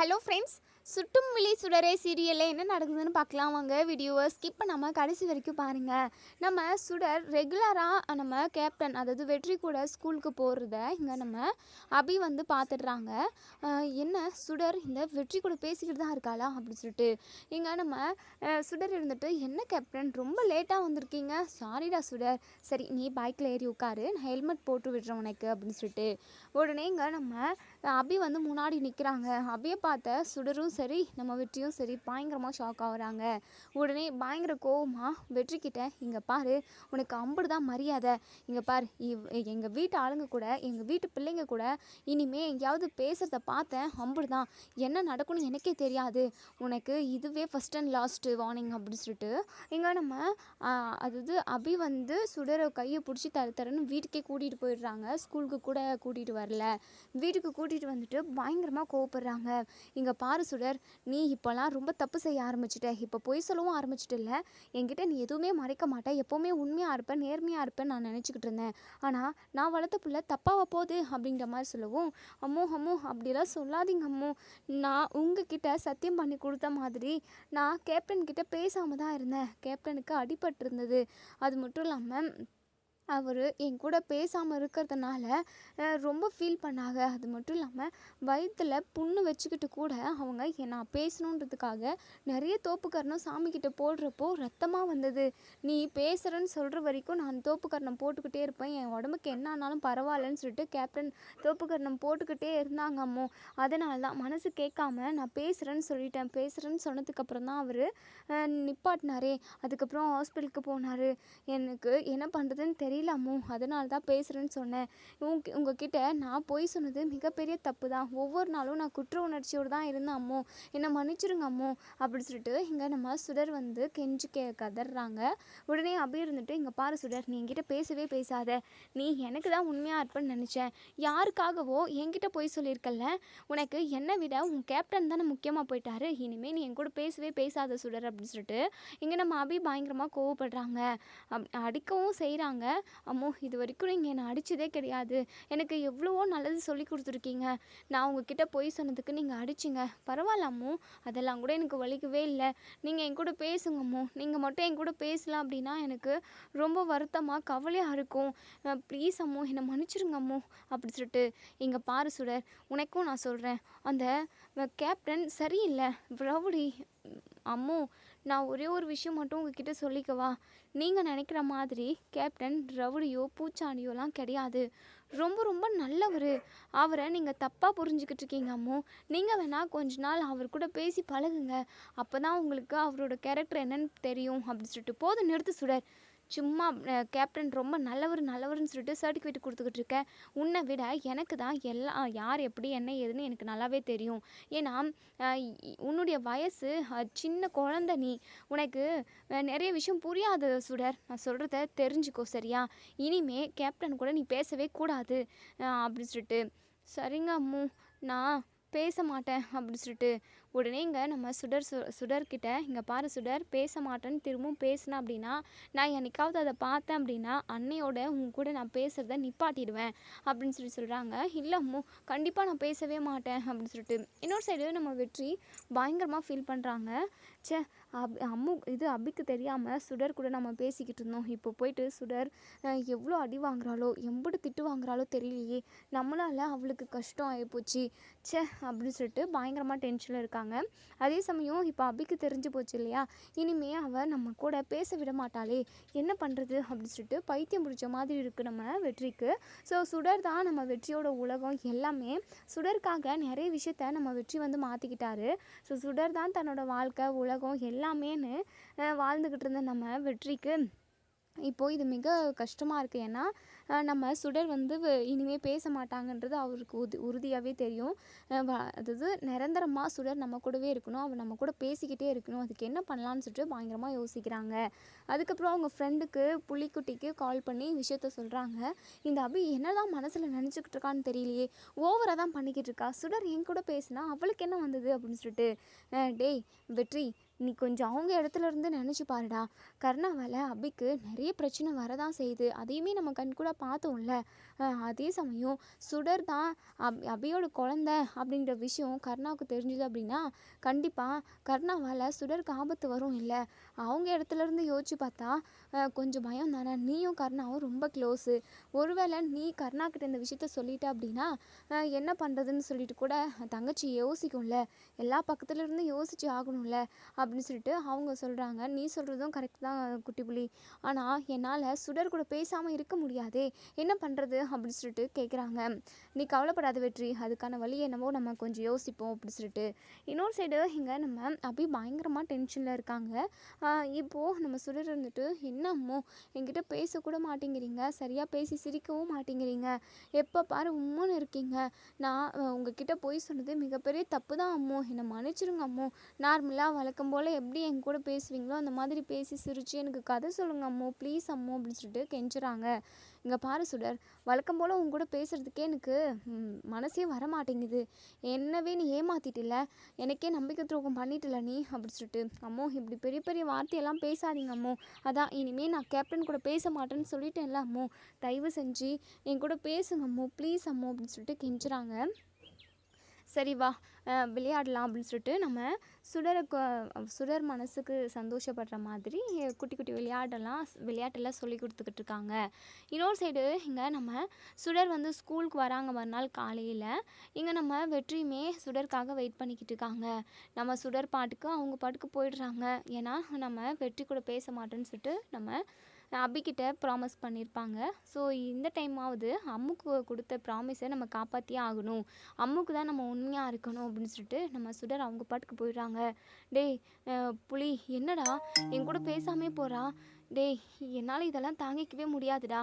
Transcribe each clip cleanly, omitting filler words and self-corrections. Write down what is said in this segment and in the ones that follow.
Hello friends, சுட்டும் விழி சுடரே சீரியலில் என்ன நடக்குதுன்னு பார்க்கலாம் வாங்க. வீடியோவை ஸ்கிப் பண்ணாமல் கடைசி வரைக்கும் பாருங்கள். நம்ம சுடர் ரெகுலராக நம்ம கேப்டன் அதாவது வெற்றி கூட ஸ்கூலுக்கு போகிறத இங்கே நம்ம அபி வந்து பார்த்துடுறாங்க. என்ன சுடர் இந்த வெற்றி கூட பேசிக்கிட்டு தான் இருக்காளா அப்படின்னு சொல்லிட்டு இங்கே நம்ம சுடர் இருந்துட்டு, என்ன கேப்டன் ரொம்ப லேட்டாக வந்திருக்கீங்க? சாரிடா சுடர், சரி நீ பைக்கில் ஏறி உட்காரு, நான் ஹெல்மெட் போட்டு விடுறேன் உனக்கு அப்படின்னு சொல்லிட்டு உடனே இங்கே நம்ம அபி வந்து முன்னாடி நிற்கிறாங்க. அபியை பார்த்த சுடரும் சரி நம்ம வெற்றியும் சரி பயங்கரமாக ஷாக் ஆகுறாங்க. உடனே பயங்கர கோவமாக வெற்றிக்கிட்ட, இங்கே பாரு உனக்கு அம்புடு தான் மரியாதை, இங்கே பாரு எங்கள் வீட்டு ஆளுங்க கூட எங்கள் வீட்டு பிள்ளைங்க கூட இனிமேல் எங்கேயாவது பேசுகிறத பார்த்தேன் அம்புடு தான், என்ன நடக்கும்னு எனக்கே தெரியாது, உனக்கு இதுவே ஃபஸ்ட் அண்ட் லாஸ்ட்டு வார்னிங் அப்படின்னு சொல்லிட்டு இங்கே நம்ம அதாவது அபி வந்து சுடரை கையை பிடிச்சி தருன்னு வீட்டுக்கே கூட்டிகிட்டு போயிடுறாங்க. ஸ்கூலுக்கு கூட கூட்டிகிட்டு வரல, வீட்டுக்கு கூட்டிகிட்டு வந்துட்டு பயங்கரமாக கோவப்படுறாங்க. இங்கே பாரு சுடர், நீ இப்போலாம் ரொம்ப தப்பு செய்ய ஆரம்பிச்சிட்ட, இப்போ பொய் சொல்லவும் ஆரம்பிச்சிட்டில்ல, என்கிட்ட நீ எதுவுமே மறைக்க மாட்டேன், எப்போவுமே உண்மையாக இருப்பேன் நேர்மையாக இருப்பேன்னு நான் நினச்சிக்கிட்டு இருந்தேன், ஆனால் நான் வளர்த்த பிள்ளை தப்பாக போகுது அப்படிங்கிற மாதிரி சொல்லவும், அம்மோ அம்மோ அப்படிலாம் சொல்லாதீங்க அம்மோ, நான் உங்ககிட்ட சத்தியம் பண்ணி கொடுத்த மாதிரி நான் கேப்டன்கிட்ட பேசாமல் தான் இருந்தேன், கேப்டனுக்கு அடிபட்டிருந்தது, அது மட்டும் இல்லாமல் அவர் என் கூட பேசாமல் இருக்கிறதுனால ரொம்ப ஃபீல் பண்ணாங்க, அது மட்டும் இல்லாமல் வயிற்றில் புண்ணு வச்சுக்கிட்டு கூட அவங்க நான் பேசணுன்றதுக்காக நிறைய தோப்புக்கரணம் சாமிக்கிட்ட போடுறப்போ ரத்தமாக வந்தது, நீ பேசுகிறேன்னு சொல்கிற வரைக்கும் நான் தோப்புக்கரணம் போட்டுக்கிட்டே இருப்பேன், என் உடம்புக்கு என்ன ஆனாலும் பரவாயில்லன்னு சொல்லிட்டு கேப்டன் தோப்புக்கரணம் போட்டுக்கிட்டே இருந்தாங்க அம்மோ, அதனால தான் மனசு கேட்காம நான் பேசுகிறேன்னு சொல்லிட்டேன், பேசுகிறேன்னு சொன்னதுக்கப்புறம் தான் அவர் நிப்பாட்டினாரே, அதுக்கப்புறம் ஹாஸ்பிட்டலுக்கு போனார், எனக்கு என்ன பண்ணுறதுன்னு தெரியல அம்மோ, அதனால தான் பேசுகிறேன்னு சொன்னேன், உங்ககிட்ட நான் போய் சொன்னது மிகப்பெரிய தப்பு தான், ஒவ்வொரு நாளும் நான் குற்ற உணர்ச்சியோடு தான் இருந்தேன் அம்மோ, என்னை மன்னிச்சிருங்க அம்மோ அப்படின்னு சொல்லிட்டு இங்கே நம்ம சுடர் வந்து கெஞ்சி கதறாங்க. உடனே அபி இருந்துட்டு, இங்கே பாரு சுடர், நீ என்கிட்ட பேசவே பேசாத, நீ எனக்கு தான் உண்மையாக இருப்பேன்னு நினச்சேன், யாருக்காகவோ என்கிட்ட போய் சொல்லியிருக்கல, உனக்கு என்னை விட உன் கேப்டன் தானே முக்கியமாக போயிட்டாரு, இனிமேல் நீ என் கூட பேசவே பேசாத சுடர் அப்படின்னு சொல்லிட்டு இங்கே நம்ம அபி பயங்கரமாக கோவப்படுறாங்க. அடிக்கவும் செய்கிறாங்க. அம்மோ, இது வரைக்கும் நீங்கள் என்னை அடித்ததே கிடையாது, எனக்கு எவ்வளவோ நல்லது சொல்லி கொடுத்துருக்கீங்க, நான் உங்ககிட்ட போய் சொன்னதுக்கு நீங்கள் அடிச்சிங்க, பரவாயில்ல அம்மோ, அதெல்லாம் கூட எனக்கு வலிக்கவே இல்லை, நீங்கள் என் கூட பேசுங்க அம்மோ, நீங்கள் மட்டும் என் கூட பேசலாம் அப்படின்னா எனக்கு ரொம்ப வருத்தமாக கவலையாக இருக்கும், ப்ளீஸ் அம்மோ என்னை மன்னிச்சிருங்க அம்மோ அப்படி சொல்லிட்டு இங்கே பாரு சுடர், உனக்கும் நான் சொல்கிறேன், அந்த கேப்டன் சரியில்லை, ரவுடி அம்மோ, நான் ஒரே ஒரு விஷயம் மட்டும் உங்ககிட்ட சொல்லிக்கவா, நீங்கள் நினைக்கிற மாதிரி கேப்டன் ரவுடியோ பூச்சாண்டியோலாம் கிடையாது, ரொம்ப ரொம்ப நல்லவர், அவரை நீங்கள் தப்பாக புரிஞ்சுக்கிட்டு இருக்கீங்க அம்மோ, நீங்கள் வேணால் கொஞ்ச நாள் அவர் கூட பேசி பழகுங்க, அப்போ தான் உங்களுக்கு அவரோட கேரக்டர் என்னன்னு தெரியும் அப்படின்னு சொல்லிட்டு, போதும் நிறுத்து சுடர், சும்மா கேப்டன் ரொம்ப நல்லவர்னு சொல்லிட்டு சர்டிஃபிகேட் கொடுத்துக்கிட்டு இருக்கேன், உன்னை விட எனக்கு தான் எல்லாம் யார் எப்படி என்ன ஏதுன்னு எனக்கு நல்லாவே தெரியும், ஏன்னா உன்னுடைய வயசு சின்ன குழந்தை, நீ உனக்கு நிறைய விஷயம் புரியாது சுடர், நான் சொல்கிறத தெரிஞ்சுக்கோ சரியா, இனிமே கேப்டன் கூட நீ பேசவே கூடாது அப்படின்னு சொல்லிட்டு, சரிங்க அம்மு நான் பேச மாட்டேன் அப்படின்னு சொல்லிட்டு உடனே இங்கே நம்ம சுடர்கிட்ட, இங்கே பாரு சுடர், பேச மாட்டேன்னு திரும்பவும் பேசினேன் அப்படின்னா, நான் என்னைக்காவது அதை பார்த்தேன் அப்படின்னா அன்னையோட உங்க கூட நான் பேசுகிறத நிப்பாட்டிடுவேன் அப்படின்னு சொல்கிறாங்க. இல்லை அம்மு, கண்டிப்பாக நான் பேசவே மாட்டேன் அப்படின்னு சொல்லிட்டு இன்னொரு சைடு நம்ம வெற்றி பயங்கரமாக ஃபீல் பண்ணுறாங்க. அம்மு இது அபிக்கு தெரியாமல் சுடர் கூட நம்ம பேசிக்கிட்டு இருந்தோம், இப்போ போயிட்டு சுடர் எவ்வளோ அடி வாங்குறாளோ எம்பிட்டு திட்டு வாங்குறாளோ தெரியலையே, நம்மளால் அவளுக்கு கஷ்டம் ஆகிப்போச்சு அப்படின்னு சொல்லிட்டு பயங்கரமாக டென்ஷனில் இருக்காங்க. அதே சமயம் இப்போ அபிக்கு தெரிஞ்சு போச்சு இல்லையா, இனிமே அவள் நம்ம கூட பேச விட மாட்டாளே, என்ன பண்ணுறது அப்படின்னு சொல்லிட்டு பைத்தியம் பிடிச்ச மாதிரி இருக்குது நம்ம வெற்றிக்கு. ஸோ சுடர் தான் நம்ம வெற்றியோட உலகம் எல்லாமே, சுடருக்காக நிறைய விஷயத்த நம்ம வெற்றி வந்து மாற்றிக்கிட்டாரு. ஸோ சுடர் தான் தன்னோட வாழ்க்கை உலகம் எல்லாமேன்னு வாழ்ந்துக்கிட்டு இருந்த நம்ம வெற்றிக்கு இப்போது இது மிக கஷ்டமாக இருக்குது. ஏன்னா நம்ம சுடர் வந்து இனிமேல் பேச மாட்டாங்கன்றது அவருக்கு உறுதியாகவே தெரியும். அதாவது நிரந்தரமாக சுடர் நம்ம கூடவே இருக்கணும், அவள் நம்ம கூட பேசிக்கிட்டே இருக்கணும், அதுக்கு என்ன பண்ணலான்னு சொல்லிட்டு பயங்கரமாக யோசிக்கிறாங்க. அதுக்கப்புறம் அவங்க ஃப்ரெண்டுக்கு புலிக்குட்டிக்கு கால் பண்ணி விஷயத்த சொல்கிறாங்க. இந்த அபி என்ன தான் மனசில் நினச்சிக்கிட்டு இருக்கான்னு தெரியலையே, ஓவராக தான் பண்ணிக்கிட்டு இருக்கா, சுடர் என் கூட பேசினா அவளுக்கு என்ன வந்தது அப்படின்னு சொல்லிட்டு, டேய் வெற்றி, நீ கொஞ்சம் அவங்க இடத்துல இருந்து நினச்சி பாருடா, கருணாவால் அபிக்கு நிறைய பிரச்சனை வரதான் செய்யுது, அதையுமே நம்ம கண் கூட பார்த்தோம்ல, அதே சமயம் சுடர் தான் அபியோட குழந்தை அப்படின்ற விஷயம் கருணாவுக்கு தெரிஞ்சுது அப்படின்னா கண்டிப்பாக கருணாவால் சுடருக்கு ஆபத்து வரும் இல்லை. அவங்க இடத்துலேருந்து யோசிச்சு பார்த்தா கொஞ்சம் பயம் தானே. நீயும் கருணாவும் ரொம்ப க்ளோஸு. ஒருவேளை நீ கருணாக்கிட்ட இந்த விஷயத்த சொல்லிட்ட அப்படின்னா என்ன பண்ணுறதுன்னு சொல்லிட்டு கூட தங்கச்சி யோசிக்கும்ல, எல்லா பக்கத்துலேருந்து யோசிச்சு ஆகணும்ல அப்படின்னு சொல்லிட்டு அவங்க சொல்கிறாங்க. நீ சொல்கிறதும் கரெக்ட் தான் குட்டி புலி. ஆனால் என்னால் சுடர் கூட பேசாமல் இருக்க முடியாதே, என்ன பண்ணுறது அப்படின்னு சொல்லிட்டு கேட்குறாங்க. நீ கவலைப்படாத வெற்றி, அதுக்கான வழி என்னவோ நம்ம கொஞ்சம் யோசிப்போம் அப்படின்னு சொல்லிட்டு. இன்னொரு சைடு இங்கே நம்ம அபி பயங்கரமாக டென்ஷனில் இருக்காங்க. இப்போது நம்ம சுடர் இருந்துட்டு என்னமோ என்கிட்ட பேசக்கூட மாட்டேங்கிறீங்க, சரியாக பேசி சிரிக்கவும் மாட்டேங்கிறீங்க, எப்போ பாரு உம்முன்னு இருக்கீங்க. நான் உங்ககிட்ட போய் சொன்னது மிகப்பெரிய தப்பு தான் அம்மோ, என்னை மன்னிச்சிருங்க அம்மோ. நார்மலாக வழக்கம் போல் எப்படி என் கூட பேசுவீங்களோ அந்த மாதிரி பேசி சிரித்து எனக்கு கதை சொல்லுங்க அம்மோ, ப்ளீஸ் அம்மோ அப்படின்னு சொல்லிட்டு கெஞ்சுறாங்க. இங்கே பாரு சுடர், வழக்கம் போல் உங்க கூட பேசுகிறதுக்கே எனக்கு மனசே வர மாட்டேங்குது. என்னவே நீ ஏமாத்திட்டில்ல, எனக்கே நம்பிக்கை துரோகம் பண்ணிட்டில்ல நீ அப்படின்னு சொல்லிட்டு. அம்மோ இப்படி பெரிய பெரிய வார்த்தையெல்லாம் பேசாதீங்க அம்மோ, அதான் இனிமேல் நான் கேப்டன் கூட பேச மாட்டேன்னு சொல்லிட்டேன்ல அம்மோ, தயவு செஞ்சு என் கூட பேசுங்க அம்மோ, ப்ளீஸ் அம்மோ அப்படின்னு சொல்லிட்டு கெஞ்சுறாங்க. சரி வா விளையாடலாம் அப்படின்னு சொல்லிட்டு நம்ம சுடர் மனசுக்கு சந்தோஷப்படுற மாதிரி குட்டி குட்டி விளையாட்டெல்லாம் சொல்லி கொடுத்துக்கிட்டு இருக்காங்க. இன்னொரு சைடு இங்கே நம்ம சுடர் வந்து ஸ்கூலுக்கு வராங்க மறுநாள் காலையில். இங்கே நம்ம வெற்றியுமே சுடருக்காக வெயிட் பண்ணிக்கிட்டு இருக்காங்க. நம்ம சுடர் பாட்டுக்கு அவங்க பாட்டுக்கு போயிடுறாங்க. ஏன்னா நம்ம வெற்றி கூட பேச மாட்டேன்னு சொல்லிட்டு நம்ம அபிக்கிட்ட ப்ராமிஸ் பண்ணியிருப்பாங்க. ஸோ இந்த டைமாவது அம்முக்கு கொடுத்த ப்ராமிஸை நம்ம காப்பாற்றியே ஆகணும், அம்முக்கு தான் நம்ம உண்மையாக இருக்கணும் அப்படின்னு சொல்லிட்டு நம்ம சுடர் அவங்க பாட்டுக்கு போயிடுறாங்க. டேய் புலி, என்னடா என் கூட பேசாமே போகிறா, டேய் என்னால் இதெல்லாம் தாங்கிக்கவே முடியாதுடா,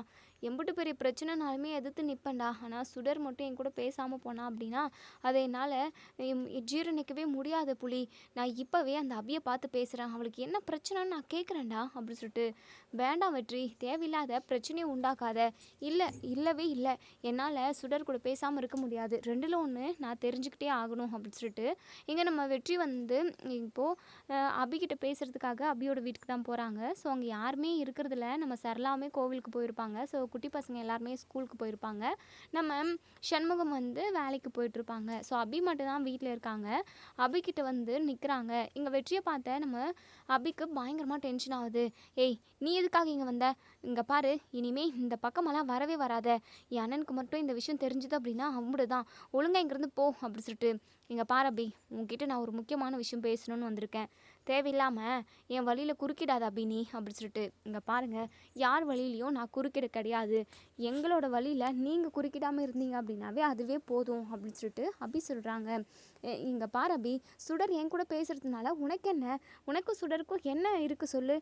எம்பிட்டு பெரிய பிரச்சனைனாலுமே எதிர்த்து நிற்பேன்டா. ஆனால் சுடர் மட்டும் என் கூட பேசாமல் போனா அப்படின்னா அதை என்னால் ஜீரணிக்கவே முடியாது புலி. நான் இப்போவே அந்த அபியை பார்த்து பேசுகிறேன், அவளுக்கு என்ன பிரச்சனைன்னு நான் கேட்குறேன்டா அப்படின்னு சொல்லிட்டு. வேண்டாம் வெற்றி, தேவையில்லாத பிரச்சனையை உண்டாக்காத. இல்லவே இல்லை, என்னால் சுடர் கூட பேசாமல் இருக்க முடியாது, ரெண்டில் ஒன்று நான் தெரிஞ்சுக்கிட்டே ஆகணும் அப்படின்னு சொல்லிட்டு இங்கே நம்ம வெற்றி வந்து இப்போது அபிகிட்ட பேசுகிறதுக்காக அபியோட வீட்டுக்கு தான் போகிறாங்க. ஸோ அங்கே யாருமே இருக்கிறதில்ல, நம்ம சரளாவுமே கோவிலுக்கு போயிருப்பாங்க. ஸோ குட்டி பசங்க எல்லாருமே ஸ்கூலுக்கு போயிருப்பாங்க. நம்ம சண்முகம் வந்து வேலைக்கு போயிட்டுருப்பாங்க. ஸோ அபி மட்டும் தான் வீட்டில் இருக்காங்க. அபிக்கிட்ட வந்து நிற்கிறாங்க. இங்கே வெற்றியை பார்த்த நம்ம அபிக்கு பயங்கரமாக டென்ஷன் ஆகுது. ஏய் நீ எதுக்காக இங்கே வந்த, இங்கே பாரு இனிமேல் இந்த பக்கமெல்லாம் வரவே வராத, என் அண்ணனுக்கு மட்டும் இந்த விஷயம் தெரிஞ்சுது அப்படின்னா அம்புடு தான், ஒழுங்காக இங்கேருந்து போ அப்படின்னு சொல்லிட்டு. இங்கே பாரு அபி, உங்ககிட்ட நான் ஒரு முக்கியமான விஷயம் பேசணும்னு வந்திருக்கேன், தேவையில்லாமல் என் வழியில் குறுக்கிடாத அபி நீ அப்படின்னு சொல்லிட்டு. இங்கே பாருங்கள், யார் வழியிலையும் நான் குறுக்கிட கிடையாது, எங்களோட வழியில் நீங்கள் குறுக்கிடாமல் இருந்தீங்க அப்படின்னாவே அதுவே போதும் அப்படின்னு சொல்லிட்டு அபி சொல்கிறாங்க. இங்கே பாரு அபி, சுடர் என் கூட பேசுகிறதுனால உனக்கு என்ன, உனக்கும் சுடருக்கும் என்ன இருக்குது சொல்லு,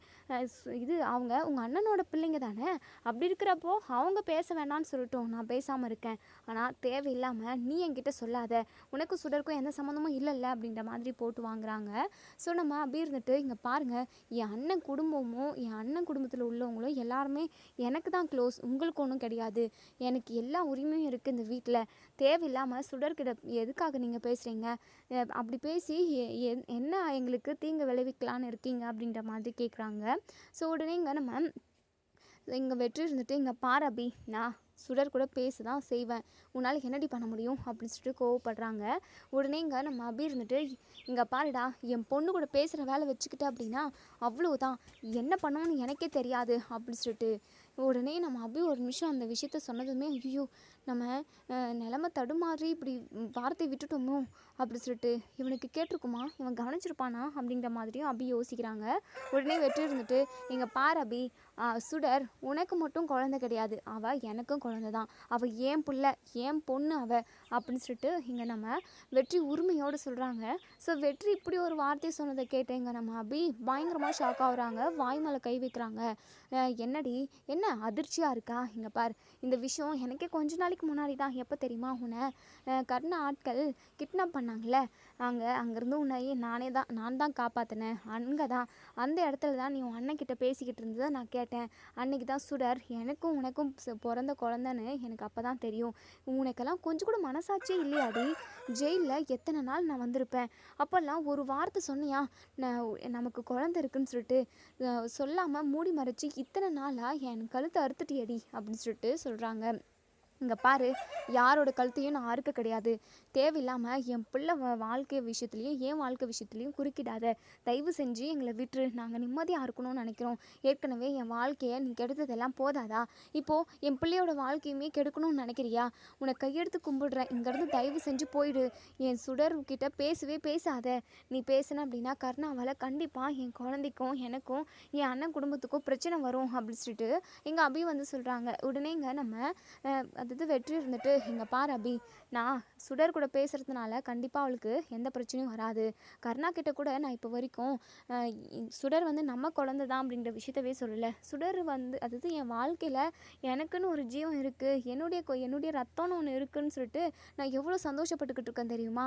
இது அவங்க உங்கள் அண்ணனோட பிள்ளைங்க தானே, அப்படி இருக்கிறப்போ அவங்க பேச வேண்டாம்னு சொல்லட்டும், நான் பேசாமல் இருக்கேன். ஆனால் தேவையில்லாமல் நீ என்கிட்ட சொல்லாத, உனக்கும் சுடருக்கும் எந்த சம்மந்தமும் இல்லைல்ல அப்படின்ற மாதிரி போட்டு வாங்குறாங்க. ஸோ நம்ம அப்படி இருந்துட்டு இங்கே பாருங்கள், என் அண்ணன் குடும்பமும் என் அண்ணன் குடும்பத்தில் உள்ளவங்களும் எல்லாருமே எனக்கு தான் க்ளோஸ், உங்களுக்கு ஒன்றும் கிடையாது, எனக்கு எல்லா உரிமையும் இருக்குது இந்த வீட்டில், தேவையில்லாமல் சுடர்கிட்ட எதுக்காக நீங்கள் பேசுகிறீங்க, அப்படி பேசி என்ன எங்களுக்கு தீங்கு விளைவிக்கலான்னு இருக்கீங்க அப்படின்ற மாதிரி கேட்குறாங்க. ஸோ உடனே இங்கே வெற்றி இருந்துட்டு இங்கே பாரு அபி, நான் சுடர் கூட பேச தான் செய்வேன், உன்னால் என்னடி பண்ண முடியும் அப்படின்னு சொல்லிட்டு கோவப்படுறாங்க. உடனே இங்கே நம்ம அபி இருந்துட்டு இங்கே பாருடா, என் பொண்ணு கூட பேசுகிற வேலை வச்சுக்கிட்ட அப்படின்னா அவ்வளோதான், என்ன பண்ணணும்னு எனக்கே தெரியாது அப்படின்னு சொல்லிட்டு. உடனே நம்ம அபி ஒரு நிமிஷம் அந்த விஷயத்த சொன்னதுமே ஐயோ நம்ம நிலமை தடுமாறி இப்படி வார்த்தை விட்டுட்டோமோ அப்படி சொல்லிட்டு, இவனுக்கு கேட்டிருக்குமா, இவன் கவனிச்சிருப்பானா அப்படிங்கிற மாதிரியும் அபி யோசிக்கிறாங்க. உடனே வெற்றி இருந்துட்டு இங்கே பாரு அபி, சுடர் உனக்கு மட்டும் குழந்தை கிடையாது, அவள் எனக்கும் குழந்தை தான், அவள் ஏன் புள்ள ஏன் பொண்ணு அப்படின்னு சொல்லிட்டு இங்கே நம்ம வெற்றி உரிமையோடு சொல்கிறாங்க. ஸோ வெற்றி இப்படி ஒரு வார்த்தை சொன்னதை கேட்டேங்க நம்ம அபி பயங்கரமாக ஷாக் ஆகுறாங்க, வாய் மேலே கை வைக்கிறாங்க. என்னடி என்ன அதிர்ச்சியாக இருக்கா, இங்கே பார் இந்த விஷயம் எனக்கே கொஞ்ச நாளைக்கு முன்னாடி தான், எப்போ தெரியுமா, உன்னை கர்ண ஆட்கள் கிட்னாப் பண்ணாங்களே, அங்கேருந்து உன்னை நான் தான் காப்பாற்றினேன், அங்கே தான் அந்த இடத்துல தான் நீ உன் அண்ணன்கிட்ட பேசிக்கிட்டு இருந்ததை நான் கேட்டேன், அன்றைக்கி தான் சுடர் எனக்கும் உனக்கும் பிறந்த குழந்தைன்னு எனக்கு அப்போ தான் தெரியும், உனக்கெல்லாம் கொஞ்சம் கூட மனசாட்சியே இல்லையாடி, ஜெயிலில் எத்தனை நாள் நான் வந்திருப்பேன், அப்போல்லாம் ஒரு வார்த்தை சொன்னியா நமக்கு குழந்தை இருக்குன்னு சொல்லிட்டு, சொல்லாமல் மூடி மறைச்சி இத்தனை நாளாக என் கழுத்தை அறுத்துட்டியடி அப்படின்னு சொல்லிட்டு சொல்கிறாங்க. இங்கே பாரு, யாரோட கழுத்தையும் நான் அறுக்க கிடையாது. தேவையில்லாமல் என் பிள்ளை வாழ்க்கை விஷயத்துலையும் என் வாழ்க்கை விஷயத்துலையும் குறுக்கிடாத. தயவு செஞ்சு எங்களை விட்டுரு. நாங்கள் நிம்மதியாக இருக்கணும்னு நினைக்கிறோம். ஏற்கனவே என் வாழ்க்கையை நீ கெடுத்ததெல்லாம் போதாதா? இப்போது என் பிள்ளையோட வாழ்க்கையுமே கெடுக்கணும்னு நினைக்கிறியா? உன்னை கையெடுத்து கும்பிடுறேன், இங்கேருந்து தயவு செஞ்சு போயிடு. என் சுடர்கிட்ட பேசவே பேசாத. நீ பேசின அப்படின்னா கருணாவால் கண்டிப்பாக என் குழந்தைக்கும் எனக்கும் என் அண்ணன் குடும்பத்துக்கும் பிரச்சனை வரும் அப்படின்னு சொல்லிட்டு எங்கள் அபி வந்து சொல்கிறாங்க. உடனே இங்கே நம்ம அதாவது வெற்றி இருந்துட்டு, இங்கே பாரு அபி, நான் சுடர் கூட பேசுகிறதுனால கண்டிப்பாக அவளுக்கு எந்த பிரச்சனையும் வராது. கருணா கிட்ட கூட நான் இப்போ வரைக்கும் சுடர் வந்து நம்ம குழந்தை தான் அப்படின்ற விஷயத்தவே சொல்லலை. சுடர் வந்து அதாவது என் வாழ்க்கையில் எனக்குன்னு ஒரு ஜீவம் இருக்குது, என்னுடைய ரத்தம்னு ஒன்று இருக்குதுன்னு சொல்லிட்டு நான் எவ்வளோ சந்தோஷப்பட்டுக்கிட்டு இருக்கேன் தெரியுமா?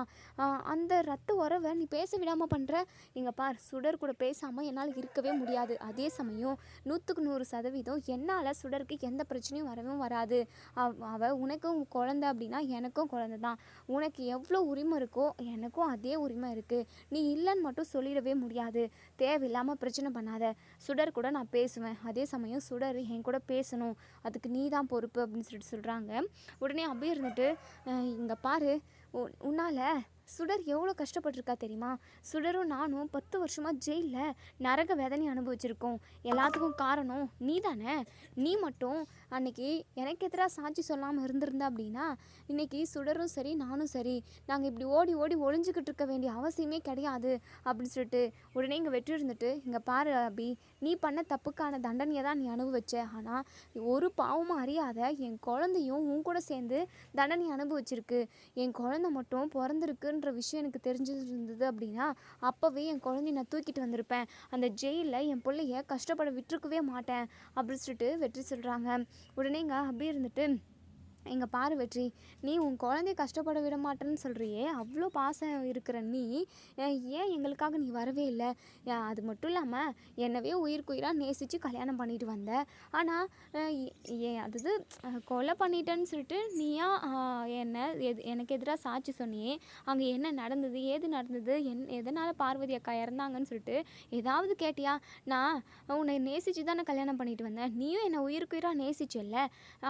அந்த ரத்த உறவை நீ பேச விடாமல் பண்ணுற. இங்கே பார், சுடர் கூட பேசாமல் என்னால் இருக்கவே முடியாது. அதே சமயம் 100% என்னால் சுடருக்கு எந்த பிரச்சனையும் வரவும் வராது. அவள் உனக்கும் குழந்தை அப்படின்னா எனக்கும் குழந்தை தான். உனக்கு எவ்வளோ உரிமை இருக்கோ எனக்கும் அதே உரிமை இருக்குது. நீ இல்லைன்னு மட்டும் சொல்லிடவே முடியாது. தேவையில்லாமல் பிரச்சனை பண்ணாத. சுடர் கூட நான் பேசுவேன். அதே சமயம் சுடர் என் கூட பேசணும், அதுக்கு நீ தான் பொறுப்பு அப்படின்னு சொல்லிட்டு சொல்கிறாங்க. உடனே அப்படியே இருந்துட்டு, இங்கே பாரு, உன்னால் சுடர் எவ்வளோ கஷ்டப்பட்டிருக்கா தெரியுமா? சுடரும் நானும் 10 வருஷமாக ஜெயிலில் நரக வேதனை அனுபவிச்சிருக்கோம். எல்லாத்துக்கும் காரணம் நீ தானே. நீ மட்டும் அன்னைக்கு எனக்கு எதிராக சாட்சி சொல்லாமல் இருந்திருந்த அப்படின்னா இன்றைக்கி சுடரும் சரி நானும் சரி நாங்கள் இப்படி ஓடி ஓடி ஒளிஞ்சிக்கிட்டு இருக்க வேண்டிய அவசியமே கிடையாது அப்படின்னு சொல்லிட்டு உடனே இங்கே வெற்றி இருந்துட்டு, இங்கே பாரு அபி, நீ பண்ண தப்புக்கான தண்டனையை தான் நீ அனுபவிச்ச. ஆனால் ஒரு பாவமும் அறியாத என் குழந்தையும் உன் கூட சேர்ந்து தண்டனை அனுபவிச்சிருக்கு. என் குழந்தை மட்டும் பிறந்திருக்குன்ற விஷயம் எனக்கு தெரிஞ்சிருந்தது அப்படின்னா அப்போவே என் குழந்தைய நான் தூக்கிட்டு வந்திருப்பேன். அந்த ஜெயிலில் என் பிள்ளைய கஷ்டப்பட விட்டுருக்கவே மாட்டேன் அப்படின்னு சொல்லிட்டு வெற்றி சொல்கிறாங்க. உடனே இங்கே அப்படியே இருந்துட்டு, இங்கே பாரு வெற்றி, நீ உன் குழந்தைய கஷ்டப்பட விட மாட்டேன்னு சொல்கிறியே, அவ்வளோ பாசம் இருக்கிற நீ ஏன் எங்களுக்காக நீ வரவே இல்லை? அது மட்டும் இல்லாமல் என்னவே உயிராக நேசித்து கல்யாணம் பண்ணிட்டு வந்த. ஆனால் அதாவது கொலை பண்ணிட்டேன்னு சொல்லிட்டு நீயா எனக்கு எதிராக சாட்சி சொன்னியே, அங்கே என்ன நடந்தது, ஏது நடந்தது, எதனால் பார்வதி அக்கா இறந்தாங்கன்னு சொல்லிட்டு ஏதாவது கேட்டியா? நான் உன்னை நேசித்து தானே கல்யாணம் பண்ணிட்டு வந்தேன். நீயும் என்னை உயிராக நேசிச்சல்ல.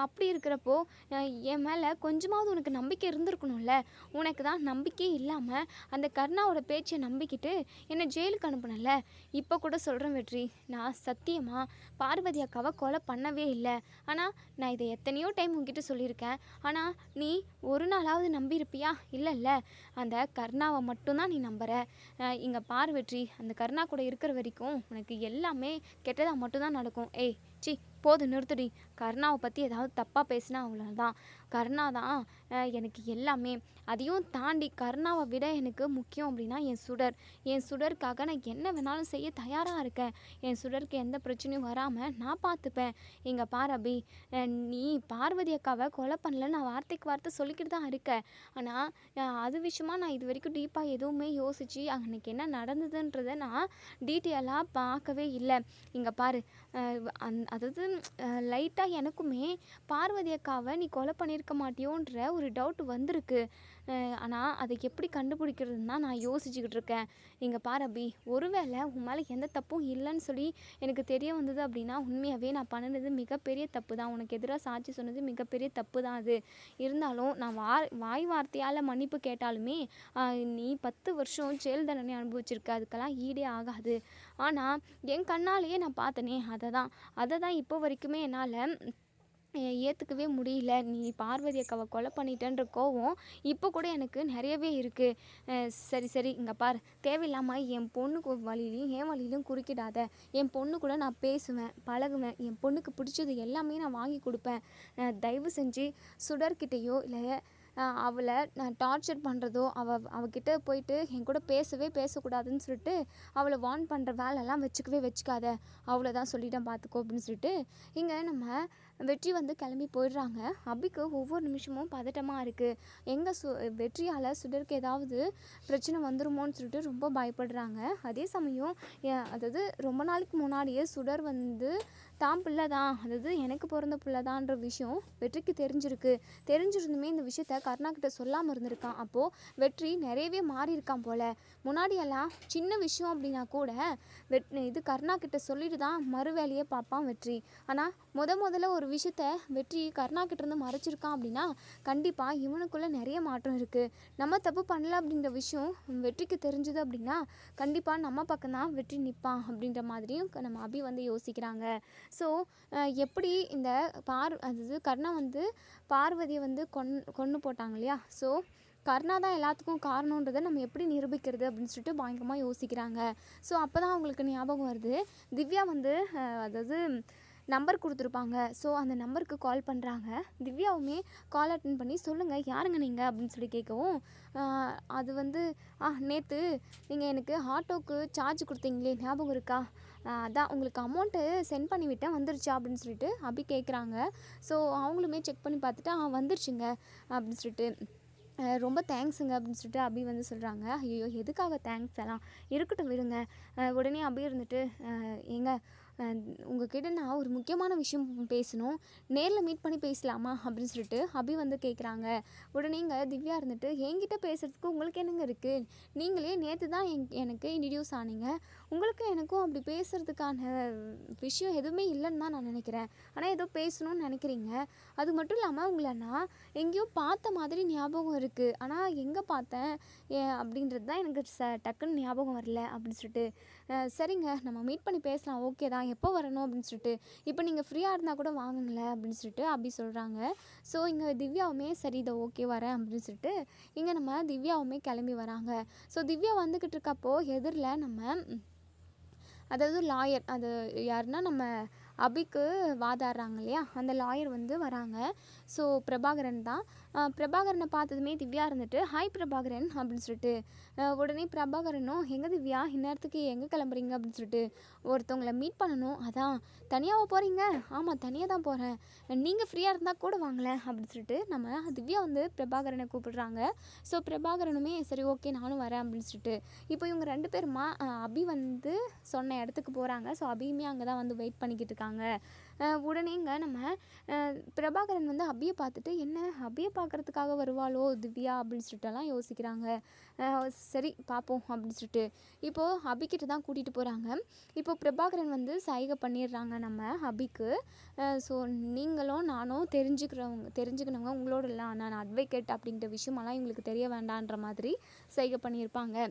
அப்படி இருக்கிறப்போ என் மேலே கொஞ்சமாவது உனக்கு நம்பிக்கை இருந்திருக்கணும்ல. உனக்கு தான் நம்பிக்கையே இல்லாமல் அந்த கருணாவோட பேச்சை நம்பிக்கிட்டு என்னை ஜெயிலுக்கு அனுப்புனல. இப்போ கூட சொல்கிறேன் வெற்றி, நான் சத்தியமாக பார்வதி அக்காவை கொலை பண்ணவே இல்லை. ஆனால் நான் இதை எத்தனையோ டைம் உங்ககிட்ட சொல்லியிருக்கேன். ஆனால் நீ ஒரு நாளாவது நம்பியிருப்பியா? இல்லைல்ல. அந்த கருணாவை மட்டும்தான் நீ நம்புற. இங்கே பார் வெற்றி, அந்த கருணா கூட இருக்கிற வரைக்கும் உனக்கு எல்லாமே கெட்டதாக மட்டும்தான் நடக்கும். ஏய் சி, போது நிறுத்துடி. கருணாவை பற்றி ஏதாவது தப்பாக பேசினா அவ்வளோதான். கருணா தான் எனக்கு எல்லாமே. அதையும் தாண்டி கருணாவை விட எனக்கு முக்கியம் அப்படின்னா என் சுடருக்காக நான் என்ன வேணாலும் செய்ய தயாராக இருக்கேன். என் சுடருக்கு எந்த பிரச்சனையும் வராமல் நான் பார்த்துப்பேன். இங்கே பார் அபி, நீ பார்வதி அக்காவை கொலை பண்ணல, நான் வார்த்தைக்கு வார்த்தை சொல்லிக்கிட்டு தான் இருக்கேன். ஆனால் அது விஷயமா நான் இது வரைக்கும் டீப்பாக எதுவுமே யோசித்து அன்றைக்கி என்ன நடந்ததுன்றதை நான் டீட்டெயிலாக பார்க்கவே இல்லை. இங்கே பாரு, அதாவது லைட்டாக எனக்குமே பார்வதி அக்காவை நீ கொலை பண்ணியிருக்க மாட்டியோன்ற ஒரு டவுட் வந்திருக்கு. ஆனால் அதை எப்படி கண்டுபிடிக்கிறதுன்னு தான் நான் யோசிச்சுக்கிட்டு இருக்கேன். இங்கே பார் அபி, ஒருவேளை உன் மேலே எந்த தப்பும் இல்லைன்னு சொல்லி எனக்கு தெரிய வந்தது அப்படின்னா உண்மையாகவே நான் பண்ணினது மிகப்பெரிய தப்பு தான். உனக்கு எதிராக சாட்சி சொன்னது மிகப்பெரிய தப்பு தான். அது இருந்தாலும் நான் வாய் வார்த்தையால் மன்னிப்பு கேட்டாலுமே நீ 10 வருஷம் ஜெயில் தண்டனை அனுபவிச்சிருக்க, அதுக்கெல்லாம் ஈடே ஆகாது. ஆனால் என் கண்ணாலேயே நான் பார்த்தனே, அதை தான் இப்போ வரைக்குமே என்னால் ஏற்றுக்கவே முடியல. நீ பார்வதி அக்காவை கொலை பண்ணிட்டேன்ற கோவம் இப்போ கூட எனக்கு நிறையவே இருக்குது. சரி இங்கே பார், தேவையில்லாமல் என் பொண்ணுக்கு வழியிலையும் என் வழியிலையும் குறுக்கிடாத. என் பொண்ணு கூட நான் பேசுவேன், பழகுவேன். என் பொண்ணுக்கு பிடிச்சது எல்லாமே நான் வாங்கி கொடுப்பேன். தயவு செஞ்சு சுடர்கிட்டையோ இல்லை அவளை நான் டார்ச்சர் பண்ணுறதோ அவகிட்ட போயிட்டு என் கூட பேசக்கூடாதுன்னு சொல்லிட்டு அவளை வார்ன் பண்ணுற வேலைலாம் வச்சுக்காத. அவ்வளோதான் சொல்லிட்டேன் பார்த்துக்கோ அப்படின்னு சொல்லிட்டு இங்கே நம்ம வெற்றி வந்து கிளம்பி போயிடுறாங்க. அபிக்கு ஒவ்வொரு நிமிஷமும் பதட்டமாக இருக்குது. வெற்றியால் சுடருக்கு ஏதாவது பிரச்சனை வந்துருமோன்னு சொல்லிட்டு ரொம்ப பயப்படுறாங்க. அதே சமயம் அதாவது ரொம்ப நாளைக்கு முன்னாடியே சுடர் வந்து தான் பிள்ளை தான், அதாவது எனக்கு பிறந்த பிள்ளை தான்ற விஷயம் வெற்றிக்கு தெரிஞ்சிருந்துமே இந்த விஷயத்த கருணாக்கிட்ட சொல்லாமல் இருந்திருக்கான். அப்போது வெற்றி நிறையவே மாறி இருக்கான் போல். முன்னாடியெல்லாம் சின்ன விஷயம் அப்படின்னா கூட இது கருணாக்கிட்ட சொல்லிட்டு தான் மறு வேலையே பார்ப்பான் வெற்றி. ஆனால் முதல்ல ஒரு விஷயத்த வெற்றி கருணா கிட்டேருந்து மறைச்சிருக்கான் அப்படின்னா கண்டிப்பாக இவனுக்குள்ளே நிறைய மாற்றம் இருக்குது. நம்ம தப்பு பண்ணல அப்படிங்கிற விஷயம் வெற்றிக்கு தெரிஞ்சுது அப்படின்னா கண்டிப்பாக நம்ம பக்கம் தான் வெற்றி நிற்பான் அப்படின்ற மாதிரியும் நம்ம அபி வந்து யோசிக்கிறாங்க. ஸோ எப்படி இந்த அதாவது கருணா வந்து பார்வதியை வந்து கொன்று போட்டாங்க இல்லையா? ஸோ கருணா தான் எல்லாத்துக்கும் காரணன்றதை நம்ம எப்படி நிரூபிக்கிறது அப்படின்னு சொல்லிட்டு பயங்கரமாக யோசிக்கிறாங்க. ஸோ அப்போ தான் அவங்களுக்கு ஞாபகம் வருது, திவ்யா வந்து அதாவது நம்பர் கொடுத்துருப்பாங்க. ஸோ அந்த நம்பருக்கு கால் பண்ணுறாங்க. திவ்யாவுமே கால் அட்டன் பண்ணி சொல்லுங்கள் யாருங்க நீங்கள் அப்படின்னு சொல்லி கேட்கவும் அது வந்து நேற்று நீங்கள் எனக்கு ஆட்டோவுக்கு சார்ஜ் கொடுத்தீங்களே ஞாபகம் இருக்கா? அதான் உங்களுக்கு அமௌண்ட்டு சென்ட் பண்ணிவிட்டேன் வந்துருச்சா அப்படின்னு சொல்லிட்டு அபி கேட்குறாங்க. ஸோ அவங்களுமே செக் பண்ணி பார்த்துட்டு வந்துருச்சுங்க அப்படின்னு சொல்லிட்டு ரொம்ப தேங்க்ஸுங்க அப்படின்னு சொல்லிட்டு அபி வந்து சொல்கிறாங்க. ஐயோ எதுக்காக தேங்க்ஸ் எல்லாம் இருக்கட்டும் விடுங்க. உடனே அபி இருந்துட்டு ஏங்க உங்ககிட்ட நான் ஒரு முக்கியமான விஷயம் பேசணும், நேரில் மீட் பண்ணி பேசலாமா அப்படின்னு சொல்லிட்டு அபி வந்து கேட்குறாங்க. உடனேங்க திவ்யா இருந்துட்டு என்கிட்ட பேசுகிறதுக்கு உங்களுக்கு என்னங்க இருக்குது, நீங்களே நேற்று தான் எனக்கு இன்ட்ரடியூஸ் ஆனீங்க, உங்களுக்கு எனக்கும் அப்படி பேசுகிறதுக்கான விஷயம் எதுவுமே இல்லைன்னு தான் நான் நினைக்கிறேன். ஆனால் ஏதோ பேசணும்னு நினைக்கிறீங்க. அது மட்டும் இல்லாமல் உங்களை நான் எங்கேயோ பார்த்த மாதிரி ஞாபகம் இருக்குது, ஆனால் எங்கே பார்த்தேன் அப்படின்றது தான் எனக்கு டக்குன்னு ஞாபகம் வரல அப்படின்னு சொல்லிட்டு சரிங்க நம்ம மீட் பண்ணி பேசலாம், ஓகே தான், எப்போ வரணும் அப்படின்னு சொல்லிட்டு இப்போ நீங்கள் ஃப்ரீயாக இருந்தால் கூட வாங்குங்களேன் அப்படின்னு சொல்லிட்டு அப்படி சொல்கிறாங்க. ஸோ இங்கே திவ்யாவுமே சரி இதை ஓகே வரேன் அப்படின்னு சொல்லிட்டு இங்கே நம்ம திவ்யாவுமே கிளம்பி வராங்க. ஸோ திவ்யா வந்துக்கிட்டு இருக்கப்போ எதிரில் நம்ம அதாவது லாயர், அது யாருன்னா நம்ம அபிக்கு வாதாடுறாங்க இல்லையா, அந்த லாயர் வந்து வராங்க. ஸோ பிரபாகரன் தான். பிரபாகரனை பார்த்ததுமே திவ்யா இருந்துட்டு ஹாய் பிரபாகரன் அப்படின்னு சொல்லிட்டு உடனே பிரபாகரனும் எங்கே திவ்யா இந்நேரத்துக்கு எங்கே கிளம்புறீங்க அப்படின்னு சொல்லிட்டு ஒருத்தவங்களை மீட் பண்ணணும், அதான் தனியாக போகிறீங்க? ஆமாம் தனியாக தான் போகிறேன், நீங்கள் ஃப்ரீயாக இருந்தால் கூட வாங்கலேன் அப்படின்னு சொல்லிட்டு நம்ம திவ்யா வந்து பிரபாகரனை கூப்பிடுறாங்க. ஸோ பிரபாகரனுமே சரி ஓகே நானும் வரேன் அப்படின்னு சொல்லிட்டு இப்போ இவங்க 2 பேருமா அபி வந்து சொன்ன இடத்துக்கு போகிறாங்க. ஸோ அபியுமே அங்கே தான் வந்து வெயிட் பண்ணிக்கிட்டு இருக்காங்க. உடனேங்க நம்ம பிரபாகரன் வந்து அபியை பார்த்துட்டு என்ன அபியை பார்க்குறதுக்காக வருவாளோ திவ்யா அப்படின்னு சொல்லிட்டுலாம் யோசிக்கிறாங்க. சரி பார்ப்போம் அப்படின்னு சொல்லிட்டு இப்போது அபிக்கிட்ட தான் கூட்டிகிட்டு போகிறாங்க. இப்போது பிரபாகரன் வந்து சைகை பண்ணிடுறாங்க நம்ம அபிக்கு. ஸோ நீங்களும் நானும் தெரிஞ்சுக்கணுங்க உங்களோடலாம் நான் அட்வொகேட் அப்படிங்கிற விஷயமெல்லாம் இவங்களுக்கு தெரிய வேண்டான்ற மாதிரி சைகை பண்ணியிருப்பாங்க.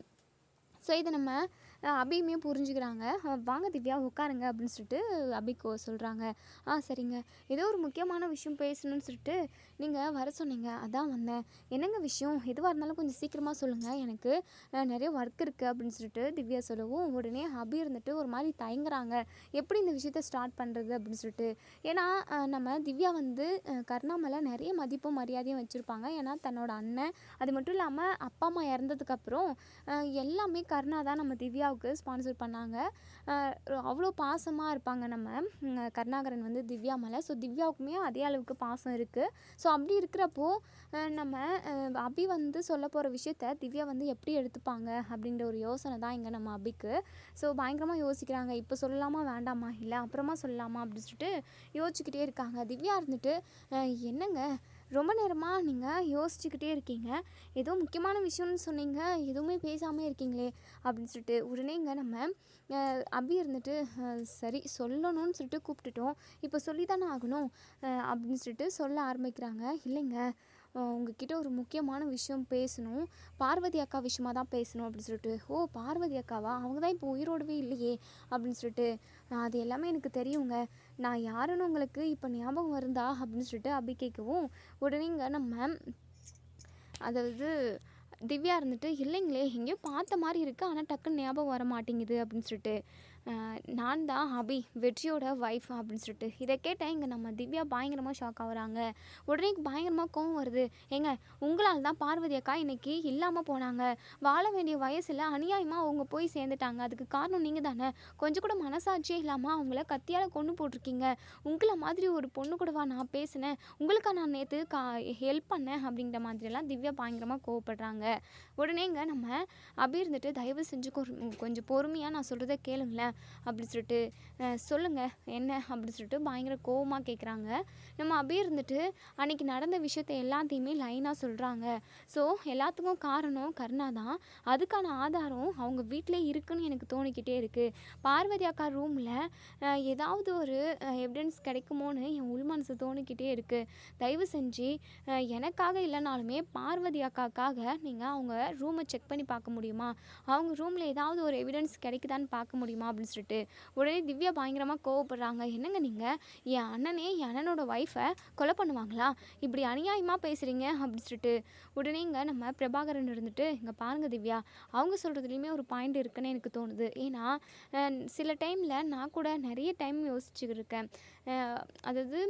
ஸோ இதை நம்ம அபியுமே புரிஞ்சுக்கிறாங்க. வாங்க திவ்யா உட்காருங்க அப்படின்னு சொல்லிட்டு அபிக்கு சொல்கிறாங்க. சரிங்க ஏதோ ஒரு முக்கியமான விஷயம் பேசணும்னு சொல்லிட்டு நீங்கள் வர சொன்னீங்க, அதான் வந்தேன். என்னங்க விஷயம், எதுவாக இருந்தாலும் கொஞ்சம் சீக்கிரமாக சொல்லுங்கள், எனக்கு நிறைய ஒர்க் இருக்குது அப்படின்னு சொல்லிட்டு திவ்யா சொல்லவும் உடனே அபி இருந்துட்டு ஒரு மாதிரி தயங்குறாங்க, எப்படி இந்த விஷயத்த ஸ்டார்ட் பண்ணுறது அப்படின்னு சொல்லிட்டு. ஏன்னா நம்ம திவ்யா வந்து கருணா மேலே நிறைய மதிப்பும் மரியாதையும் வச்சுருப்பாங்க. ஏன்னா தன்னோட அண்ணன், அது மட்டும் இல்லாமல் அப்பா அம்மா இறந்ததுக்கப்புறம் எல்லாமே கருணா தான் நம்ம திவ்யாவுக்கு ஸ்பான்சர் பண்ணாங்க. அவ்வளோ பாசமாக இருப்பாங்க நம்ம கருணாகரன் வந்து திவ்யா மேலே. ஸோ திவ்யாவுக்குமே அதே அளவுக்கு பாசம் இருக்குது. ஸோ அப்படி இருக்கிறப்போ நம்ம அபி வந்து சொல்ல போகிற விஷயத்த திவ்யா வந்து எப்படி எடுத்துப்பாங்க அப்படின்ற ஒரு யோசனை தான் இங்கே நம்ம அபிக்கு. ஸோ பயங்கரமாக யோசிக்கிறாங்க, இப்போ சொல்லலாமா வேண்டாமா, இல்லை அப்புறமா சொல்லலாமா அப்படின்னு சொல்லிட்டு யோசிச்சுக்கிட்டே இருக்காங்க. திவ்யா இருந்துட்டு என்னங்க ரொம்ப நேரமாக நீங்கள் யோசிச்சுக்கிட்டே இருக்கீங்க, ஏதோ முக்கியமான விஷயம்னு சொன்னீங்க, எதுவுமே பேசாமல் இருக்கீங்களே அப்படின்னு சொல்லிட்டு உடனேங்க நம்ம அபி இருந்துட்டு சரி சொல்லணும்னு சொல்லிட்டு கூப்பிட்டுட்டோம், இப்போ சொல்லி தானே ஆகணும் அப்படின்னு சொல்லிட்டு சொல்ல ஆரம்பிக்கிறாங்க. இல்லைங்க உங்ககிட்ட ஒரு முக்கியமான விஷயம் பேசணும், பார்வதி அக்கா விஷயமாக தான் பேசணும் அப்படின்னு சொல்லிட்டு. ஓ பார்வதி அக்காவா, அவங்க தான் இப்போ உயிரோடவே இல்லையே அப்படின்னு சொல்லிட்டு. அது எல்லாமே எனக்கு தெரியுங்க, நான் யாருன்னு உங்களுக்கு இப்போ ஞாபகம் வருந்தா அப்படின்னு சொல்லிட்டு அபி கேட்கவும் உடனேங்க நம்ம அதாவது திவ்யா இருந்துட்டு இல்லைங்களே எங்கேயோ பார்த்த மாதிரி இருக்குது, ஆனால் டக்குன்னு ஞாபகம் வர மாட்டேங்குது அப்படின்னு சொல்லிட்டு. நான் தான் அபி வெற்றியோட ஒய்ஃப் அப்படின்னு சொல்லிட்டு இதை கேட்டேன். இங்கே நம்ம திவ்யா பயங்கரமாக ஷாக் ஆகுறாங்க. உடனே பயங்கரமாக கோவம் வருது. ஏங்க உங்களால் தான் பார்வதி அக்கா இன்னைக்கு இல்லாமல் போனாங்க, வாழ வேண்டிய வயசில் அநியாயமாக அவங்க போய் சேர்ந்துட்டாங்க, அதுக்கு காரணம் நீங்கள் தானே, கொஞ்சம் கூட மனசாட்சியே இல்லாமல் அவங்கள கத்தியால் கொண்டு போட்டிருக்கீங்க, உங்களை மாதிரி ஒரு பொண்ணு கூடவா நான் பேசினேன், உங்களுக்கா நான் நேற்று ஹெல்ப் பண்ணேன் அப்படிங்கிற மாதிரியெல்லாம் திவ்யா பயங்கரமாக கோவப்படுறாங்க. உடனேங்க நம்ம அபி இருந்துட்டு தயவு செஞ்சு கொஞ்சம் பொறுமையாக நான் சொல்கிறத கேளுங்களேன், அப்படின்னு சொல்லிட்டு சொல்லுங்கள் என்ன அப்படின்னு சொல்லிட்டு பயங்கர கோவமாக கேட்குறாங்க. நம்ம அப்படியே இருந்துட்டு அன்றைக்கி நடந்த விஷயத்த எல்லாத்தையுமே லைனாக சொல்கிறாங்க. ஸோ எல்லாத்துக்கும் காரணம் கருணா தான். அதுக்கான ஆதாரம் அவங்க வீட்டிலே இருக்குன்னு எனக்கு தோணிக்கிட்டே இருக்குது. பார்வதி அக்கா ரூமில் ஏதாவது ஒரு எவிடன்ஸ் கிடைக்குமோன்னு என் உள் மனசு தோணிக்கிட்டே இருக்குது. தயவு செஞ்சு எனக்காக இல்லைனாலுமே பார்வதி அக்காக்காக நீங்கள் அவங்க ரூமை செக் பண்ணி பார்க்க முடியுமா? அவங்க ரூமில் ஏதாவது ஒரு எவிடன்ஸ் கிடைக்குதான்னு பார்க்க முடியுமா அப்படின்னு சொல்லிட்டு உடனே திவ்யா பயங்கரமாக கோவப்படுறாங்க. என்னங்க நீங்கள் என் அண்ணனோட ஒய்ஃபை கொலை பண்ணுவாங்களா? இப்படி அநியாயமாக பேசுகிறீங்க அப்படின்னு சொல்லிட்டு உடனே இங்கே நம்ம பிரபாகரன் இருந்துட்டு இங்கே பாருங்கள் திவ்யா, அவங்க சொல்கிறதுலையுமே ஒரு பாயிண்ட் இருக்குன்னு எனக்கு தோணுது. ஏன்னா சில டைமில் நான் கூட நிறைய டைம் யோசிச்சுருக்கேன். அதாவது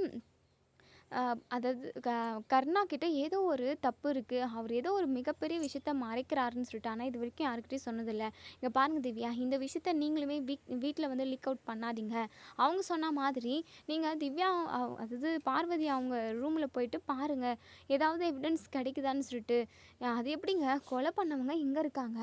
அதாவது கருணா கிட்ட ஏதோ ஒரு தப்பு இருக்குது, அவர் ஏதோ ஒரு மிகப்பெரிய விஷயத்த மறைக்கிறாருன்னு சொல்லிட்டு. ஆனால் இது வரைக்கும் யாருக்கிட்டையும் சொன்னதில்லை. இங்கே பாருங்கள் திவ்யா, இந்த விஷயத்த நீங்களுமே வீட்டில் வந்து லீக் அவுட் பண்ணாதீங்க. அவங்க சொன்ன மாதிரி நீங்கள் திவ்யா அதாவது பார்வதி அவங்க ரூமில் போயிட்டு பாருங்கள், ஏதாவது எவிடன்ஸ் கிடைக்குதான்னு சொல்லிட்டு. அது எப்படிங்க கொலை பண்ணவங்க இங்கே இருக்காங்க,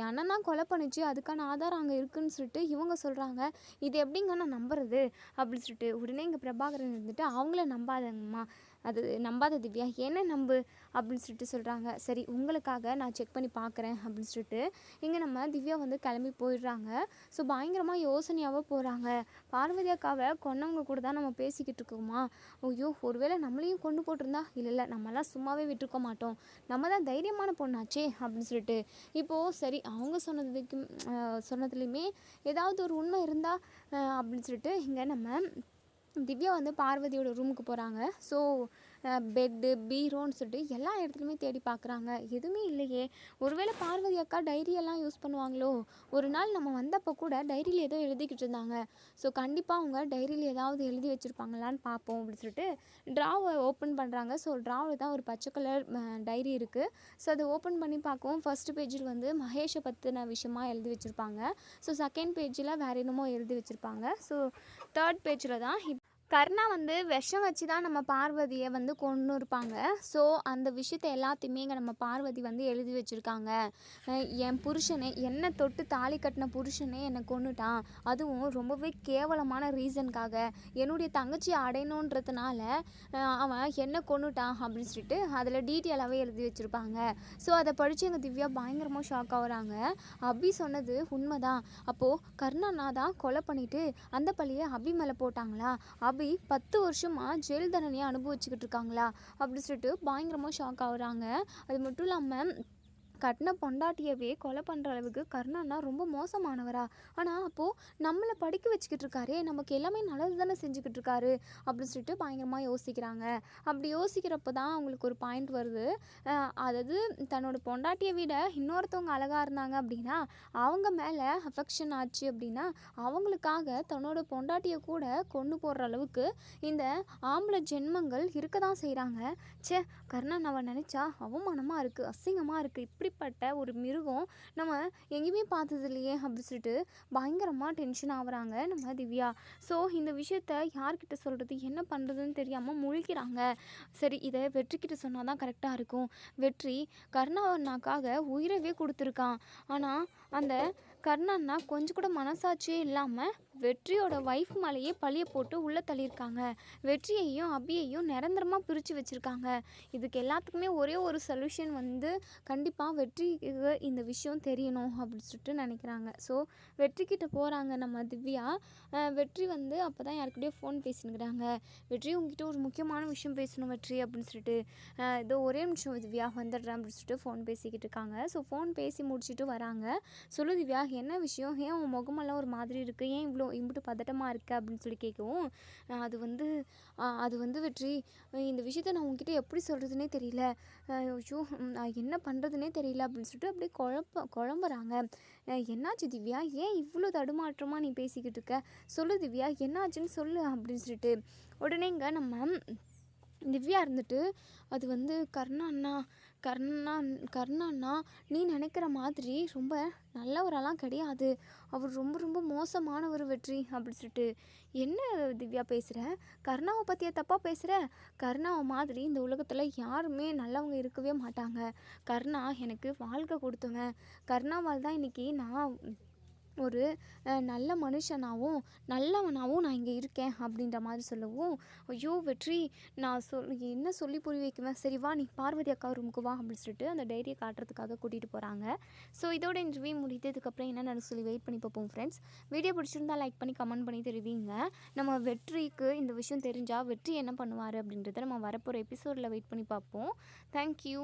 என்னன்னா கொலை பண்ணிச்சு, அதுக்கான ஆதாரம் அங்கே இருக்குதுன்னு சொல்லிட்டு இவங்க சொல்கிறாங்க. இது எப்படிங்க நான் நம்புறது அப்படின்னு சொல்லிட்டு உடனே இங்கே பிரபாகரன் இருந்துட்டு அவங்கள நம்பாதங்கம்மா, அது நம்பாத திவ்யா, என்ன நம்பு அப்படின்னு சொல்லிட்டு சொல்கிறாங்க. சரி உங்களுக்காக நான் செக் பண்ணி பார்க்குறேன் அப்படின்னு சொல்லிட்டு இங்கே நம்ம திவ்யா வந்து கிளம்பி போயிடுறாங்க. ஸோ பயங்கரமாக யோசனையாகவே போகிறாங்க. பார்வதி அக்காவை கொன்னவங்க கூட தான் நம்ம பேசிக்கிட்டு இருக்கோமா? ஐயோ ஒருவேளை நம்மளையும் கொண்டு போட்டிருந்தா? இல்லை நம்மளாம் சும்மாவே விட்டுருக்க மாட்டோம், நம்ம தான் தைரியமான பொண்ணாச்சே அப்படின்னு சொல்லிட்டு இப்போது சரி அவங்க சொன்னதுலையுமே ஏதாவது ஒரு உண்மை இருந்தால் அப்படின்னு சொல்லிட்டு இங்கே நம்ம திவ்யா வந்து பார்வதியோட ரூமுக்கு போகிறாங்க. ஸோ பெட்டு பீரோன்னு சொல்லிட்டு எல்லா இடத்துலையுமே தேடி பார்க்குறாங்க. எதுவுமே இல்லையே. ஒருவேளை பார்வதி அக்கா டைரியெல்லாம் யூஸ் பண்ணுவாங்களோ? ஒரு நாள் நம்ம வந்தப்போ கூட டைரியில் ஏதோ எழுதிக்கிட்டு இருந்தாங்க. ஸோ கண்டிப்பாக அவங்க டைரியில் ஏதாவது எழுதி வச்சுருப்பாங்களான்னு பார்ப்போம் அப்படின்னு சொல்லிட்டு ட்ராவை ஓப்பன் பண்ணுறாங்க. ஸோ ட்ராவில் தான் ஒரு பச்சை கலர் டைரி இருக்குது. ஸோ அதை ஓப்பன் பண்ணி பார்க்கவும் ஃபஸ்ட்டு பேஜில் வந்து மகேஷை பற்றின விஷயமா எழுதி வச்சுருப்பாங்க. ஸோ செகண்ட் பேஜில் வேறு என்னமோ எழுதி வச்சுருப்பாங்க. ஸோ தேர்ட் பேஜில் தான் கர்ணா வந்து விஷம் வச்சு தான் நம்ம பார்வதியை வந்து கொன்று இருப்பாங்க. ஸோ அந்த விஷயத்த எல்லாத்தையுமே இங்கே நம்ம பார்வதி வந்து எழுதி வச்சுருக்காங்க. என் புருஷனே, என்னை தொட்டு தாலி கட்டின புருஷனே என்னை கொன்னுட்டான், அதுவும் ரொம்பவே கேவலமான ரீசனுக்காக, என்னுடைய தங்கச்சியை அடையணுன்றதுனால அவன் என்னை கொன்னுட்டான் அப்படின்னு சொல்லிட்டு அதில் டீட்டெயிலாகவே எழுதி வச்சுருப்பாங்க. ஸோ அதை படித்து எங்கள் திவ்யா பயங்கரமாக ஷாக் ஆகுறாங்க. அபி சொன்னது உண்மைதான். அப்போது கர்ணா தான் கொலை பண்ணிவிட்டு அந்த பழியை அபி மேலே போட்டாங்களா? 10 வருஷமாக ஜெயில் தண்டனையை அனுபவிச்சுக்கிட்டு இருக்காங்களா அப்படி சொல்லிட்டு பயங்கரமாக ஷாக் ஆகுறாங்க. அது மட்டும் இல்லாமல் கட்டின பொண்டாட்டியவே கொலை பண்ணுற அளவுக்கு கர்ணா ரொம்ப மோசமானவரா? ஆனால் அப்போது நம்மளை படிக்க வச்சுக்கிட்டு இருக்காரே, நமக்கு எல்லாமே நல்லது தானே செஞ்சுக்கிட்டு இருக்காரு அப்படின்னு சொல்லிட்டு பயங்கரமாக யோசிக்கிறாங்க. அப்படி யோசிக்கிறப்ப தான் அவங்களுக்கு ஒரு பாயிண்ட் வருது. அதாவது தன்னோட பொண்டாட்டியை விட இன்னொருத்தவங்க அழகாக இருந்தாங்க அப்படின்னா, அவங்க மேலே அஃபெக்ஷன் ஆச்சு அப்படின்னா, அவங்களுக்காக தன்னோட பொண்டாட்டியை கூட கொண்டு போடுற அளவுக்கு இந்த ஆம்பளை ஜென்மங்கள் இருக்க தான் செய்கிறாங்க. கர்ணன் அவன் நினச்சா அவமானமாக இருக்குது, அசிங்கமாக இருக்குது, இப்படிப்பட்ட ஒரு மிருகம் நம்ம எங்கேயுமே பார்த்தது இல்லையே அப்படி சொல்லிட்டு பயங்கரமாக டென்ஷன் ஆகுறாங்க நம்ம திவ்யா. ஸோ இந்த விஷயத்த யார்கிட்ட சொல்கிறது, என்ன பண்ணுறதுன்னு தெரியாமல் முழிக்கிறாங்க. சரி இதை வெற்றிக்கிட்ட சொன்னால் தான் கரெக்டாக இருக்கும். வெற்றி கர்ணாவண்ணாக்காக உயிரவே கொடுத்துருக்கான். ஆனால் அந்த கர்ணாண்ணா கொஞ்சம் கூட மனசாட்சியே இல்லாமல் வெற்றியோட ஒய்ஃப் மேலேயே பழியை போட்டு உள்ளே தள்ளியிருக்காங்க. வெற்றியையும் அபியையும் நிரந்தரமாக பிரித்து வச்சுருக்காங்க. இதுக்கு எல்லாத்துக்குமே ஒரே ஒரு சொல்யூஷன் வந்து கண்டிப்பாக வெற்றிக்கு இந்த விஷயம் தெரியணும் அப்படின்னு சொல்லிட்டு நினைக்கிறாங்க. ஸோ வெற்றிக்கிட்ட போகிறாங்க நம்ம திவ்யா. வெற்றி வந்து அப்போ தான் யாருக்கிட்டேயோ ஃபோன் பேசினுக்கிறாங்க. வெற்றி உங்ககிட்ட ஒரு முக்கியமான விஷயம் பேசணும் வெற்றி அப்படின்னு சொல்லிட்டு, இதோ ஒரே நிமிஷம் திவ்யா வந்துடுறேன் அப்படின்னு சொல்லிட்டு ஃபோன் பேசிக்கிட்டு இருக்காங்க. ஸோ ஃபோன் பேசி முடிச்சுட்டு வராங்க. சொல்லு திவ்யா, என்ன விஷயம், ஏன் உன் முகமெல்லாம் ஒரு மாதிரி இருக்குது, ஏன் இம்புட்டு பதட்டமாக இருக்குது அப்படின்னு சொல்லி கேட்கவும், அது வந்து வெற்றி, இந்த விஷயத்த நான் உங்ககிட்ட எப்படி சொல்கிறதுனே தெரியல, ஐயோ நான் என்ன பண்ணுறதுனே தெரியல அப்படின்னு சொல்லிட்டு அப்படியே குழம்புறாங்க. என்னாச்சு திவ்யா, ஏன் இவ்வளோ தடுமாற்றமாக நீ பேசிக்கிட்டு இருக்க, சொல்லு திவ்யா என்னாச்சுன்னு சொல்லு அப்படின்னு சொல்லிட்டு உடனே இங்கே நம்ம திவ்யா இருந்துட்டு, அது வந்து கர்ணா நீ நினைக்கிற மாதிரி ரொம்ப நல்லவரெல்லாம் கிடையாது, அவர் ரொம்ப ரொம்ப மோசமானவர் வெற்றி அப்படி சொல்லிட்டு. என்ன திவ்யா பேசுகிற, கர்ணாவை பற்றிய தப்பாக பேசுகிற, கர்ணாவை மாதிரி இந்த உலகத்தில் யாருமே நல்லவங்க இருக்கவே மாட்டாங்க. கர்ணா எனக்கு வாழ்க்கை கொடுத்தவன், கர்ணாவால் தான் இன்றைக்கி நான் ஒரு நல்ல மனுஷனாகவும் நல்லவனாகவும் நான் இங்கே இருக்கேன் அப்படின்ற மாதிரி சொல்லவும், ஐயோ வெற்றி, நான் என்ன சொல்லி புரிய வைக்குவேன், சரி வா நீ பார்வதி அக்கா ரூமுக்கு வா அப்படின்னு சொல்லிட்டு அந்த டைரியை காட்டுறதுக்காக கூட்டிகிட்டு போகிறாங்க. ஸோ இதோட இன்டர்வியூ முடித்ததுக்கப்புறம் என்ன நடக்கும் சொல்லி வெயிட் பண்ணி பார்ப்போம் ஃப்ரெண்ட்ஸ். வீடியோ பிடிச்சிருந்தா லைக் பண்ணி கமெண்ட் பண்ணி தெரிவிங்க. நம்ம வெற்றிக்கு இந்த விஷயம் தெரிஞ்சால் வெற்றி என்ன பண்ணுவார் அப்படின்றத நம்ம வரப்போகிற எபிசோடில் வெயிட் பண்ணி பார்ப்போம். தேங்க்யூ.